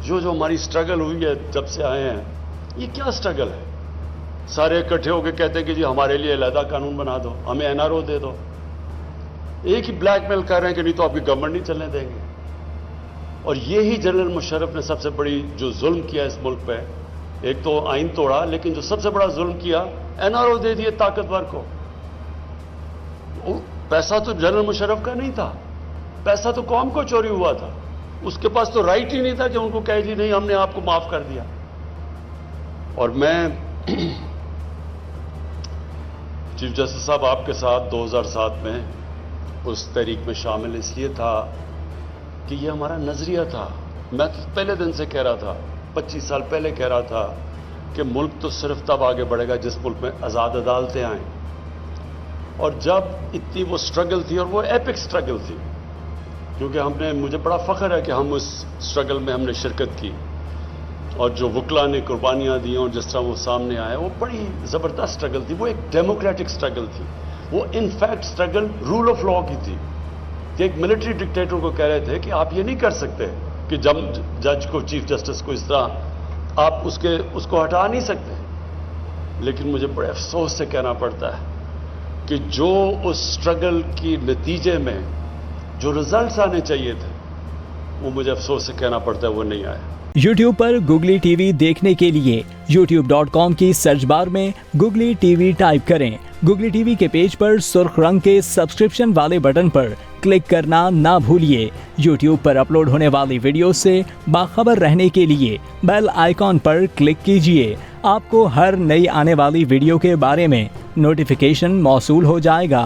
جو ہماری سٹرگل ہوئی ہے جب سے آئے ہیں، یہ کیا سٹرگل ہے؟ سارے اکٹھے ہو کے کہتے ہیں کہ جی ہمارے لیے علیحدہ قانون بنا دو، ہمیں NRO دے دو. ایک ہی بلیک میل کر رہے ہیں کہ نہیں تو آپ کی گورنمنٹ نہیں چلنے دیں گے. اور یہی جنرل مشرف نے سب سے بڑی جو ظلم کیا اس ملک پہ، ایک تو آئین توڑا، لیکن جو سب سے بڑا ظلم کیا NRO دے دیے طاقتور کو. پیسہ تو جنرل مشرف کا نہیں تھا، پیسہ تو قوم کو چوری ہوا تھا. اس کے پاس تو رائٹ ہی نہیں تھا کہ ان کو کہے جی نہیں ہم نے آپ کو معاف کر دیا. اور میں چیف جسٹس صاحب آپ کے ساتھ 2007 میں اس تحریک میں شامل اس لیے تھا کہ یہ ہمارا نظریہ تھا. میں تو پہلے دن سے کہہ رہا تھا، 25 سال پہلے کہہ رہا تھا کہ ملک تو صرف تب آگے بڑھے گا جس ملک میں آزاد عدالتیں آئیں. اور جب اتنی وہ سٹرگل تھی، اور وہ ایپک سٹرگل تھی، کیونکہ مجھے بڑا فخر ہے کہ ہم اس سٹرگل میں ہم نے شرکت کی، اور جو وکلا نے قربانیاں دی اور جس طرح وہ سامنے آئے، وہ بڑی زبردست سٹرگل تھی. وہ ایک ڈیموکریٹک سٹرگل تھی. وہ in fact struggle rule of law کی تھی کہ ایک ملٹری ڈکٹیٹر کو کہہ رہے تھے کہ آپ یہ نہیں کر سکتے کہ جج کو، چیف جسٹس کو اس طرح آپ اس کو ہٹا نہیں سکتے. لیکن مجھے بڑے افسوس سے کہنا پڑتا ہے کہ جو اس سٹرگل کی نتیجے میں جو رزلٹس آنے چاہیے تھے، وہ مجھے افسوس سے کہنا پڑتا ہے وہ نہیں آئے. یوٹیوب پر گوگلی ٹی وی دیکھنے کے لیے youtube.com کی سرچ بار میں گوگلی ٹی وی ٹائپ کریں. گوگلی ٹی وی کے پیج پر سرخ رنگ کے سبسکرپشن والے بٹن پر کلک کرنا نہ بھولیے. یوٹیوب پر اپلوڈ ہونے والی ویڈیو سے باخبر رہنے کے لیے بیل آئیکن پر کلک کیجیے. آپ کو ہر نئی آنے والی ویڈیو کے بارے میں نوٹیفیکیشن موصول ہو جائے گا.